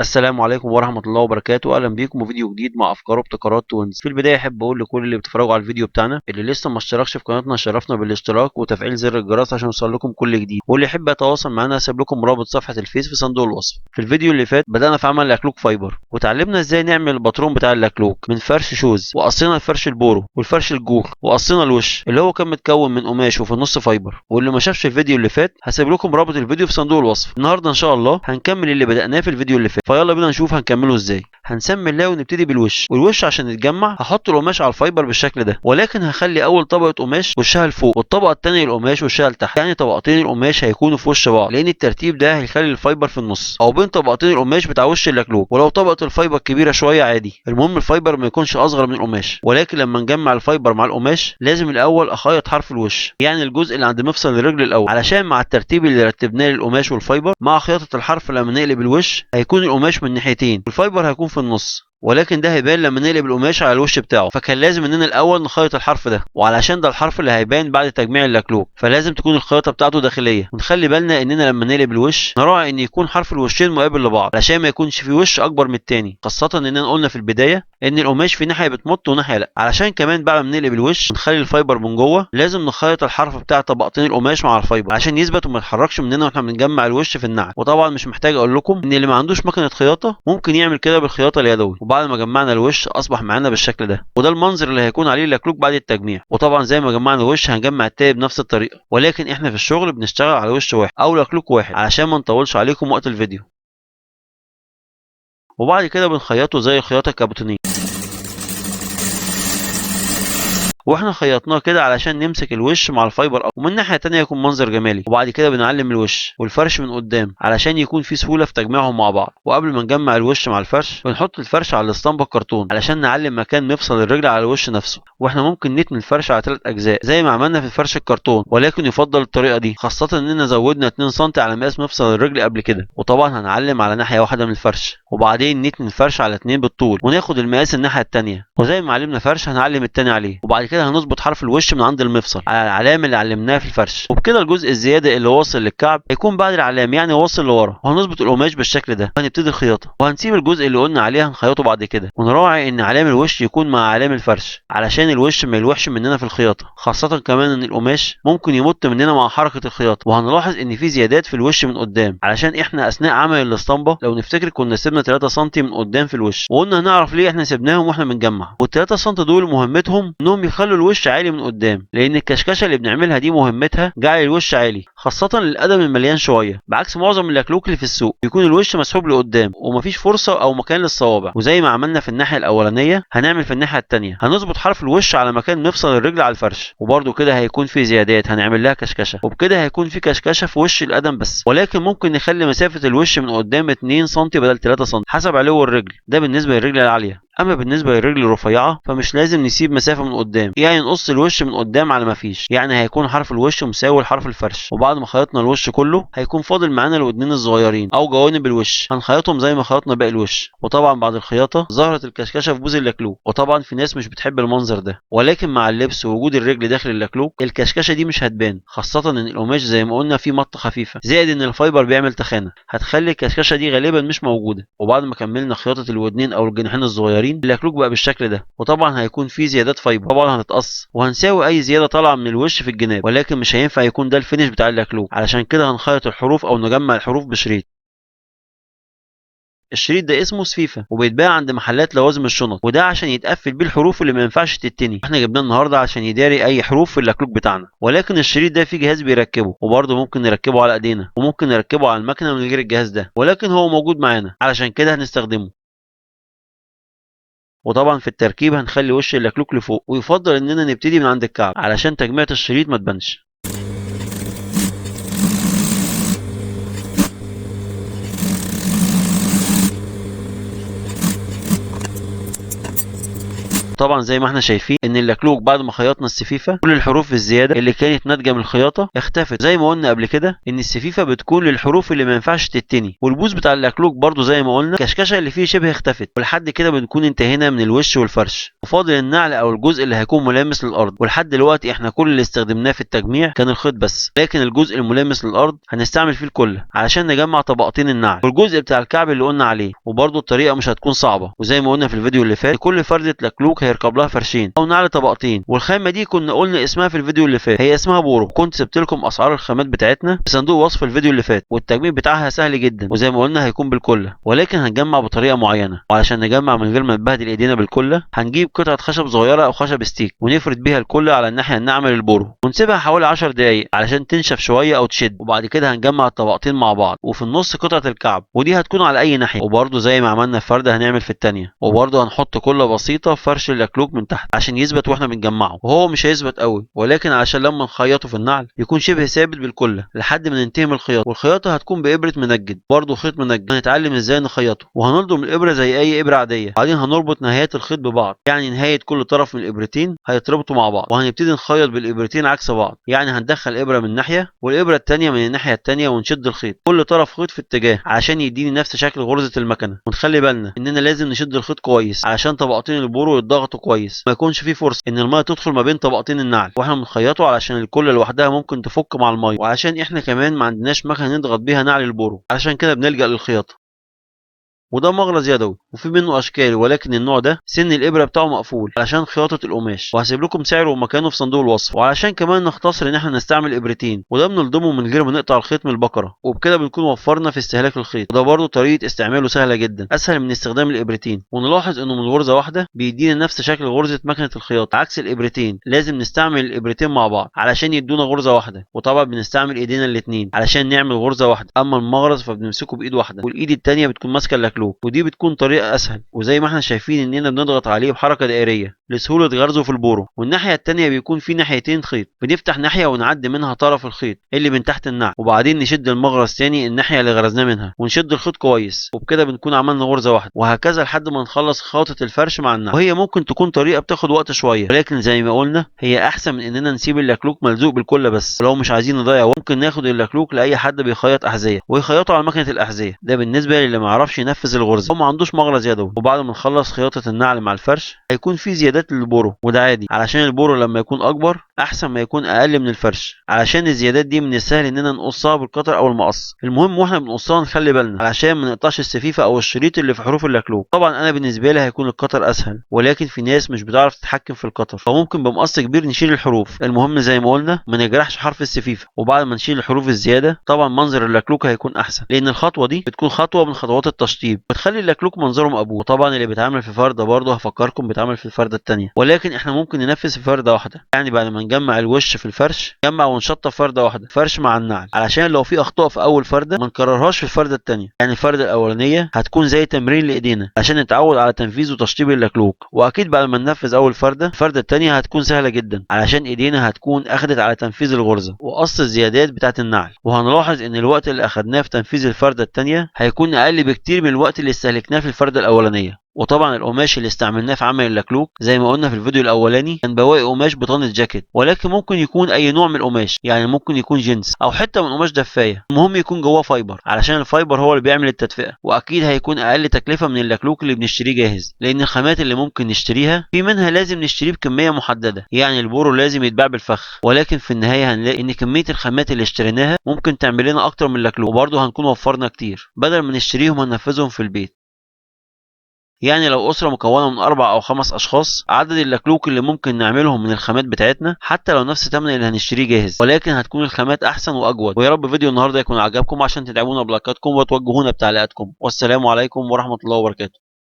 السلام عليكم ورحمة الله وبركاته. أهلا بيكم وفيديو جديد مع أفكار وابتكارات تونس. في البداية أحب أقول لكل اللي بيتفرجوا على الفيديو بتاعنا اللي لسه ما اشتركش في قناتنا شرفنا بالاشتراك وتفعيل زر الجرس عشان يوصل لكم كل جديد، واللي يحب يتواصل معنا هسيب لكم رابط صفحة الفيس في صندوق الوصف. في الفيديو اللي فات بدأنا في عمل الأكلوك فايبر وتعلمنا إزاي نعمل الباترون بتاع الأكلوك من فرش شوز، وقصينا الفرش البورو والفرش الجور، وقصينا الوش اللي هو كان متكون من قماش وفي النص فايبر. واللي ما شافش الفيديو اللي فات هسيب لكم رابط الفيديو في صندوق الوصف. النهارده إن شاء الله هنكمل اللي بدأناه في الفيديو اللي فات، فيلا بينا نشوف هنكمله ازاي. هنسمي الله ونبتدي بالوش، والوش عشان يتجمع هحط القماش على الفايبر بالشكل ده، ولكن هخلي اول طبقه قماش وشها لفوق والطبقه الثانيه القماش وشها لتحت، يعني طبقتين القماش هيكونوا في وش بعض، لان الترتيب ده هيخلي الفايبر في النص او بين طبقتين القماش بتاع وش اللكلوك. ولو طبقه الفايبر كبيره شويه عادي، المهم الفايبر ما يكونش اصغر من القماش. ولكن لما نجمع الفايبر مع القماش لازم الاول اخيط حرف الوش، يعني الجزء اللي عند مفصل الرجل الاول، علشان مع الترتيب اللي رتبناه للقماش والفايبر مع خياطه الحرف لما نقلب الوش هيكون القماش من ناحيتين والفايبر هيكون في النص، ولكن ده هيبان لما نقلب القماش على الوش بتاعه. فكان لازم اننا الاول نخيط الحرف ده، وعلشان ده الحرف اللي هيبان بعد تجميع اللكلوك فلازم تكون الخياطه بتاعته داخليه. ونخلي بالنا اننا لما نقلب الوش نراعي ان يكون حرف الوشين مقابل لبعض علشان ما يكونش في وش اكبر من التاني، خاصه اننا قلنا في البدايه ان القماش في ناحيه بتمط وناحيه لا. علشان كمان بعد ما نقلب الوش نخلي الفايبر من جوه لازم نخيط الحرف بتاع طبقتين القماش مع الفايبر عشان يثبت وما يتحركش مننا واحنا بنجمع الوش في النعل. وطبعا مش محتاج اقول لكم ان اللي ما عندوش مكنه خياطه ممكن يعمل كده بالخياطه اليدوي. وبعد ما جمعنا الوش اصبح معانا بالشكل ده، وده المنظر اللي هيكون عليه اللكلوك بعد التجميع. وطبعا زي ما جمعنا الوش هنجمع التاني بنفس الطريقه، ولكن احنا في الشغل بنشتغل على وش واحد او لكلوك واحد علشان ما نطولش عليكم وقت الفيديو. وبعد كده بنخيطه زي الخياطه الكابوتينيه، واحنا خيطناه كده علشان نمسك الوش مع الفايبر أكتر، ومن ناحيه تانية يكون منظر جمالي. وبعد كده بنعلم الوش والفرش من قدام علشان يكون في سهوله في تجميعهم مع بعض. وقبل ما نجمع الوش مع الفرش بنحط الفرش على الاسطمبه الكرتون علشان نعلم مكان مفصل الرجل على الوش نفسه. واحنا ممكن نتني الفرش على 3 اجزاء زي ما عملنا في الفرش الكرتون، ولكن يفضل الطريقه دي خاصه اننا زودنا 2 سم على مقاس مفصل الرجل قبل كده. وطبعا هنعلم على ناحيه واحده من الفرش، وبعدين نتني الفرش على 2 بالطول وناخد المقاس الناحيه الثانيه، وزي ما علمنا فرش هنعلم الثاني عليه. وبعد كده هنظبط حرف الوش من عند المفصل على العلامه اللي علمناها في الفرش، وبكده الجزء الزياده اللي واصل للكعب هيكون بعد العلامه يعني واصل لورا. وهنظبط القماش بالشكل ده وهنبتدي الخياطه، وهنسيب الجزء اللي قلنا عليه هنخيطه بعد كده. ونراعي ان علام الوش يكون مع علام الفرش علشان الوش ما يلوحش مننا في الخياطه، خاصه كمان ان القماش ممكن يمط مننا مع حركه الخياطه. وهنلاحظ ان في زيادات في الوش من قدام علشان احنا اثناء عمل الاسطمبه لو نفتكر كنا سيبنا 3 سم من قدام في الوش، وقلنا هنعرف ليه احنا سيبناهم واحنا بنجمع. وال3 سم دول مهمتهم انهم يخلوا الوش عالي من قدام، لان الكشكشه اللي بنعملها دي مهمتها جعل الوش عالي خاصه للقدم المليان شويه، بعكس معظم اللكلوك اللي في السوق بيكون الوش مسحوب لقدام ومفيش فرصه او مكان للصوابع. وزي ما عملنا في الناحيه الاولانيه هنعمل في الناحيه الثانيه، هنظبط حرف الوش على مكان مفصل الرجل على الفرش، وبرده كده هيكون في زيادات هنعمل لها كشكشه، وبكده هيكون في كشكشه في وش القدم بس. ولكن ممكن نخلي مسافه الوش من قدام 2 سم بدل 3 سم حسب علو الرجل، ده بالنسبه للرجل العاليه. اما بالنسبه للرجل الرفيعه فمش لازم نسيب مسافه من قدام، يعني نقص الوش من قدام على ما فيش، يعني هيكون حرف الوش مساوي لحرف الفرش. وبعد ما خيطنا الوش كله هيكون فاضل معانا الودنين الصغيرين او جوانب الوش هنخيطهم زي ما خيطنا باقي الوش. وطبعا بعد الخياطه ظهرت الكشكشه في بوز اللكلوك، وطبعا في ناس مش بتحب المنظر ده، ولكن مع اللبس ووجود الرجل داخل اللكلوك الكشكشه دي مش هتبان، خاصه ان القماش زي ما قلنا فيه مطه خفيفه زائد ان الفايبر بيعمل تخانه هتخلي الكشكشه دي غالبا مش موجوده. وبعد ما كملنا خياطه الودنين او الجناحين الصغيرين اللكلوك بقى بالشكل ده، وطبعا هيكون فيه زيادات فايبر طبعا هنتقص وهنساوي اي زياده طالعه من الوش في الجناب، ولكن مش هينفع يكون ده الفينش بتاع اللكلوك، علشان كده هنخيط الحروف او نجمع الحروف بشريط. الشريط ده اسمه سفيفه وبيتباع عند محلات لوازم الشنط، وده عشان يتقفل بيه الحروف اللي ما ينفعش تتني. احنا جبناه النهارده عشان يداري اي حروف في اللكلوك بتاعنا. ولكن الشريط ده فيه جهاز بيركبه، وبرضه ممكن نركبه على ايدينا وممكن نركبه على المكنه من غير الجهاز ده، ولكن هو موجود معانا علشان كده هنستخدمه. وطبعا في التركيب هنخلي وش اللكلوك لفوق، ويفضل اننا نبتدي من عند الكعب علشان تجميعة الشريط ما تبانش. وطبعا زي ما احنا شايفين ان اللكلوك بعد ما خيطنا السفيفه كل الحروف الزياده اللي كانت ناتجه من الخياطه اختفت. زي ما قلنا قبل كده ان السفيفه بتكون للحروف اللي ما ينفعش تتني، والبوز بتاع اللكلوك برضو زي ما قلنا الكشكشه اللي فيه شبه اختفت. ولحد كده بنكون انتهينا من الوش والفرش، وفاضل النعل او الجزء اللي هيكون ملامس للارض. ولحد دلوقتي احنا كل اللي استخدمناه في التجميع كان الخيط بس، لكن الجزء الملامس للارض هنستعمل فيه الكله علشان نجمع طبقتين النعل والجزء بتاع الكعب اللي قلنا عليه. وبرضو الطريقه مش هتكون صعبه، وزي ما قلنا في الفيديو اللي فات كل فردة لكلوك هيركب لها فرشين او نعل طبقتين. والخامه دي كنا قلنا اسمها في الفيديو اللي فات، هي اسمها بورو. كنت سبت لكم اسعار الخامات بتاعتنا في صندوق وصف الفيديو اللي فات، والتجميع بتاعها سهل جدا وزي ما قلنا هيكون بالكله، ولكن هنجمع بطريقه معينه. وعشان نجمع من غير ما نبهدل ايدينا بالكله هنجيب قطعه خشب صغيره او خشب ستيك ونفرد بيها الكله على الناحيه الناعمه للبورو ونسيبها حوالي 10 دقائق علشان تنشف شويه او تشد. وبعد كده هنجمع الطبقتين مع بعض، وفي النص قطعه الكعب ودي هتكون على اي ناحيه. وبرده زي ما عملنا في فرده هنعمل في الثانيه. وبرده هنحط كله بسيطه في فرش اللكلوك من تحت عشان يثبت واحنا بنجمعه، وهو مش هيثبت قوي ولكن علشان لما نخيطه في النعل يكون شبه ثابت بالكله لحد ما ننتهي من الخياطه. والخياطه هتكون بابره منجد، برده خيط منجد هنتعلم ازاي نخيطه. وهنلضم الابره زي اي ابره عاديه، بعدين هنربط نهايات الخيط ببعض، يعني نهايه كل طرف من الابرتين هيتربطوا مع بعض. وهنبتدي نخيط بالابرتين عكس بعض، يعني هندخل ابره من ناحيه والابره الثانيه من الناحيه الثانيه ونشد الخيط، كل طرف خيط في اتجاه عشان يديني نفس شكل غرزه المكنه. ونخلي بالنا اننا لازم نشد الخيط كويس علشان طبقتين البورو يتضغطوا كويس، ما يكونش في فرصه ان الميه تدخل ما بين طبقتين النعل واحنا بنخيطه، علشان الكل لوحدها ممكن تفك مع الميه، وعشان احنا كمان ما عندناش مكنه نضغط بيها نعل البورو، علشان كده بنلجأ للخياطه. وده مغرز يدوي وفي منه اشكال، ولكن النوع ده سن الابره بتاعه مقفول علشان خياطه القماش، وهسيب لكم سعره ومكانه في صندوق الوصف. وعلشان كمان نختصر ان احنا نستعمل ابرتين، وده بنلضمه من غير ما نقطع الخيط من البقره، وبكده بنكون وفرنا في استهلاك الخيط. وده برضه طريقه استعماله سهله جدا، اسهل من استخدام الابرتين. ونلاحظ انه من غرزه واحده بيدينا نفس شكل غرزه مكنه الخياطه، عكس الابرتين لازم نستعمل الابرتين مع بعض علشان يدونا غرزه واحده. وطبعا بنستعمل ايدينا الاثنين علشان نعمل غرزه واحده، اما المغرز فبنمسكه بايد واحده والايد الثانيه بتكون ماسكه اللكلوك، ودي بتكون طريقه اسهل. وزي ما احنا شايفين اننا بنضغط عليه بحركه دائريه لسهوله غرزه في البورو. والناحيه الثانيه بيكون في ناحيتين خيط، بنفتح ناحيه ونعدي منها طرف الخيط اللي من تحت النعل، وبعدين نشد المغرز تاني الناحيه اللي غرزناه منها ونشد الخيط كويس، وبكده بنكون عملنا غرزه واحده. وهكذا لحد ما نخلص خياطه الفرش مع النعل. وهي ممكن تكون طريقه بتاخد وقت شويه، ولكن زي ما قلنا هي احسن من اننا نسيب اللكلوك ملزوق بالكله بس. لو مش عايزين نضيع وقت ممكن ناخد اللكلوك لاي حد بيخيط احذيه ويخيطه على مكنه الاحذيه، ده بالنسبه للي ما يعرفش ينفذ الغرزه وما عندوش مغرز يدوي. وبعد ما نخلص خياطه النعل مع الفرش هيكون في زيادات للبورو، وده عادي علشان البورو لما يكون اكبر احسن ما يكون اقل من الفرش، علشان الزيادات دي من السهل اننا نقصها بالقطر او المقص. المهم واحنا بنقصها نخلي بالنا علشان ما نقطعش السفيفه او الشريط اللي في حروف اللكلوك. طبعا انا بالنسبه لي هيكون القطر اسهل، ولكن في ناس مش بتعرف تتحكم في القطر فممكن بمقص كبير نشيل الحروف. المهم زي ما قلنا ما نجرحش حرف السفيفه. وبعد ما نشيل الحروف الزياده طبعا منظر اللكلوك هيكون احسن، لان الخطوه دي بتكون خطوه من خطوات التشطيب بتخلي اللكلوك منظره مقبول. وطبعا اللي بيتعمل في فرده برضه هفكركم بيتعمل في الفرده الثانيه، ولكن احنا ممكن ننفذ في فرده واحده، يعني بعد ما نجمع الوش في الفرش نجمع ونشطب فرده واحده فرش مع النعل، علشان لو في اخطاء في اول فرده ما نكررهاش في الفرده الثانيه. يعني الفرده الاولانيه هتكون زي تمرين لايدينا عشان نتعود على تنفيذ وتشطيب اللكلوك، واكيد بعد ما ننفذ اول فرده الفرده الثانيه هتكون سهله جدا علشان ايدينا هتكون اخدت على تنفيذ الغرزه وقص الزيادات بتاعه النعل. وهنلاحظ ان الوقت اللي اخدناه في تنفيذ الفرده الثانيه هيكون اقل بكتير من الوقت اللي استهلكناه في الفرده الاولانيه. وطبعا القماش اللي استعملناه في عمل اللكلوك زي ما قلنا في الفيديو الاولاني كان بواقي قماش بطانه جاكيت، ولكن ممكن يكون اي نوع من القماش، يعني ممكن يكون جينز او حته من قماش دفايه، المهم يكون جواه فايبر علشان الفايبر هو اللي بيعمل التدفئه. واكيد هيكون اقل تكلفه من اللكلوك اللي بنشتريه جاهز، لان الخامات اللي ممكن نشتريها في منها لازم نشتريه بكميه محدده، يعني البورو لازم يتباع بالفخ، ولكن في النهايه هنلاقي ان كميه الخامات اللي اشتريناها ممكن تعمل لنا اكتر من اللكلوك، وبرضه هنكون وفرنا كتير بدل ما نشتريهم هننفذهم في البيت. يعني لو أسرة مكونة من 4 أو 5 أشخاص عدد اللكلوك اللي ممكن نعملهم من الخامات بتاعتنا حتى لو نفس ثمن اللي هنشتريه جاهز، ولكن هتكون الخامات أحسن وأجود. ويا رب فيديو النهارده يكون عجبكم عشان تدعمونا بلايكاتكم وتوجهونا بتعليقاتكم، والسلام عليكم ورحمة الله وبركاته.